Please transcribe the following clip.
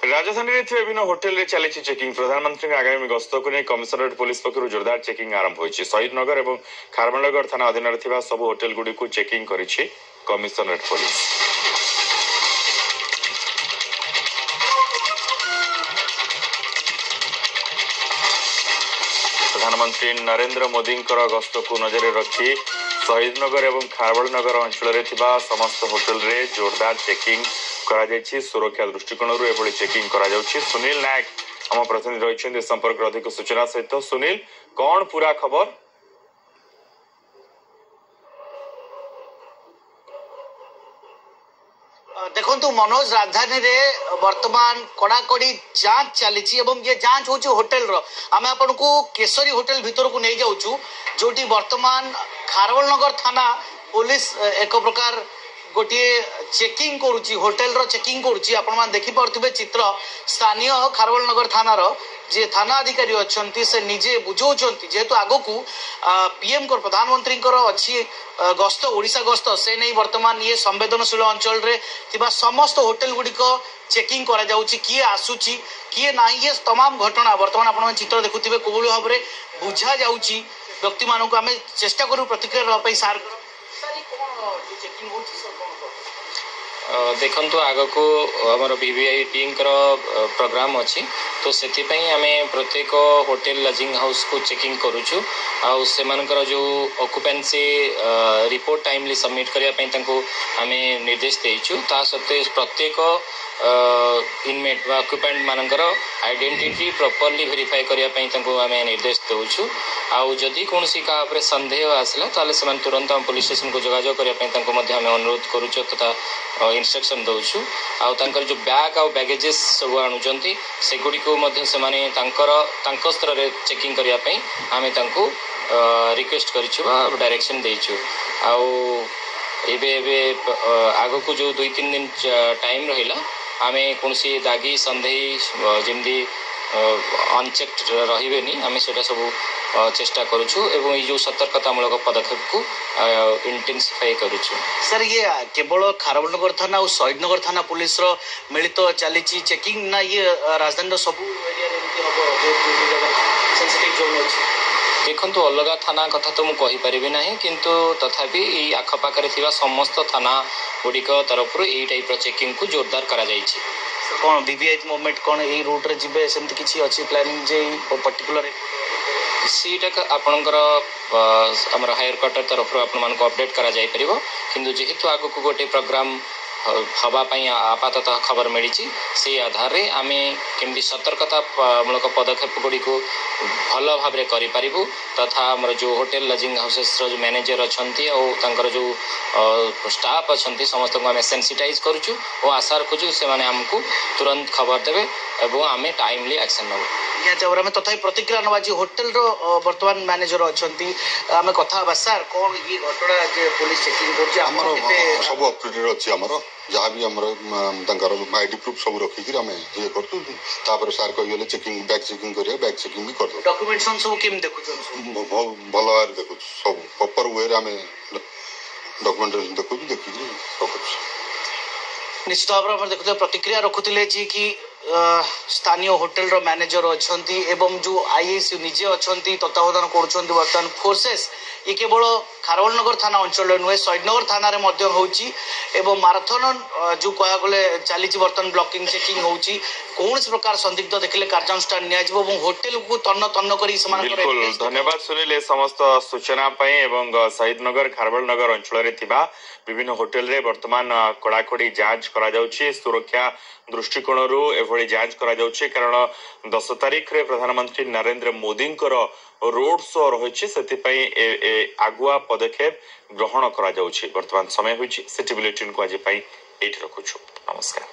राजधानी में विभिन्न होटेल रे चली चेकिंग प्रधानमंत्री आगामी गस्त को नहीं कमिशनरेट पुलिस पक्षर जोरदार चेकिंग आरंभ होती शहीदनगर और खारबलनगर थाना अधीन सब होटेल गुड़ी को चेकिंग करिछि कमिशनरेट पुलिस। प्रधानमंत्री नरेंद्र मोदी गस्त को नजर रखी शहीदनगर और खारबलनगर अंचल समस्त होटेल रे जोरदार चेकिंग सुरक्षा दृष्टिकोण एभली चेकिंग सुनील नायक आम प्रतिनिधि रही संपर्क अधिक सूचना सहित सुनील कौन पूरा खबर देखो मनोज राजधानी रे वर्तमान कड़ाकड़ी जांच चली ये जांच हूँ होटेल आम आपन को केसरी होटेल भीतर को नहीं जाऊँ जोटी वर्तमान खारबलनगर थाना पुलिस एक प्रकार गोटे चेकिंग करुच्ची होटेल रो चेकिंग करुच्ची आपण मान देखि पारथिबे चित्र स्थानीय खारबलनगर थानार जे थाना अधिकारी अच्छी से निजे बुझाउछंती जेहेतु आगो को पीएम को प्रधानमंत्री अच्छी गस्त ओडिशा गस्त से नहीं वर्तमान ये संवेदनशील अंचल रे थिबा समस्त होटेल गुडी को चेकिंग करा जाउची किए आसुची किए नाही ये तमाम घटना वर्तमान आपण चित्र देखुथिबे कोबुल भाबरे बुझा जाउची व्यक्ति मानक आमे चेष्टा करू प्रतिक्रिया रपई सार चेकिंग होची देखु आग को आमर वीवीआईपी प्रोग्राम अच्छी तो से आम प्रत्येक होटेल लजिंग हाउस को चेकिंग करुचु आर जो ऑक्युपेंसी रिपोर्ट टाइमली सबमिट करने आम निर्देश देचु ता सत्वे प्रत्येक इनमेट ऑक्युपेंट मानकर आइडेंटिटी प्रॉपर्ली वेरीफाई करने आम निर्देश देचु आदि कौन क्या संदेह आसला ताले से तुरंत आम पुलिस स्टेशन को जोगाजोग करने आम अनुरोध करुचु तथा इंस्ट्रक्शन दौचु आउर जो बैग आउ बैगेजेस सब आणुचंती सेगुडी को स्तर रे चेकिंग करने आम रिक्वेस्ट करिछु डायरेक्शन देचु आग को जो 2-3 दिन टाइम रहिला आम कौन दागी संदेही जमी अनचेक्ड रही आम से सब चेष्टा करुछु एवं ये जो सतर्कतामूलक पदक्षेप को इंटेंसिफाई करुछु। सर ये केवल खारबलनगर थाना और शहीदनगर थाना पुलिस रो मिलित चली चेकिंग ना ये राजधानी सब एरिया सेंसिटिव जोन अछि देखो अलग थाना कथा तो मुझे कहीपरि ना किंतु तथापि आखपाखे समस्त थाना गुड़िक तरफ यही टाइप चेकिंग को जोरदार करा जायछि। कौन वीवीआईपी मूवमेंट कौन यही रूट रे जिबे सेमति किछि अछि प्लानिंग जे पर्टिकुलर सीटा आपणकर आमर हायर क्वार्टर तरफ आपण मानको अपडेट करा जाय परिबो किंतु जेहेतु आगो को गोटे प्रोग्राम हवापाई आपाततः खबर मिली से आधार रे आमे केमती सतर्कता मूलक पदक्षेप गुड़ी को भल भाव करूँ तथा आमर जो होटेल लजिंग हाउसेस जो मैनेजर अच्छा और जो स्टाफ अच्छा समस्त को आम सेंसिटाइज करुचु और आशा रखुचु से आमको तुरंत खबर देवे और आम टाइमली एक्शन नबू तथा प्रतिक्रिया नवा जी होटेल वर्तमान मैनेजर अच्छा आम कथा सार कौन ये घटना पुलिस चेकिंग कर सब अपडेटेड अच्छी आमर जहाँ भी आमर आईडी प्रूफ सब रखिक आम ये कर सार कहीगले चेकिंग बैग चेकिंग कर बैग चेकिंग भी कर डॉक्यूमेंटेशन सब केम देखु भल भाव देखु सब प्रॉपर वे आम डॉक्यूमेंटेशन देखु देखिक निश्चित भाव में देखुते प्रतिक्रिया रखुले जी कि स्थानीय होटेल रो मैनेजर अच्छी एवं जो आईएएस निजे अच्छा तत्वावधान कर वर्तमान फोर्सेस ये केवल खारबलनगर थाना अंचल नुहे शहीदनगर थाना एवं माराथन जो कह गले चली बर्तमान ब्लॉकिंग चेकिंग होची कौन प्रकार संदिग्ध देखले कार्यानुष्ठान नियाजिबो एवं होटेल को तन्न तन्न करी बिल्कुल धन्यवाद सुनील समस्त सूचना एवं शहीदनगर खारबलनगर अंचल रे थिबा विभिन्न होटेल रे वर्तमान कड़ाकड़ी जांच करा जाउची सुरक्षा दृष्टिकोण एभली जांच करा जाउची कारण 10 तारिख रे प्रधानमंत्री नरेंद्र मोदी रोड शो रही से आगुआ पदक्षेप ग्रहण करा जाउची वर्तमान समय होईची सिटी बुलेटिन को आज एठी रखुछु नमस्कार।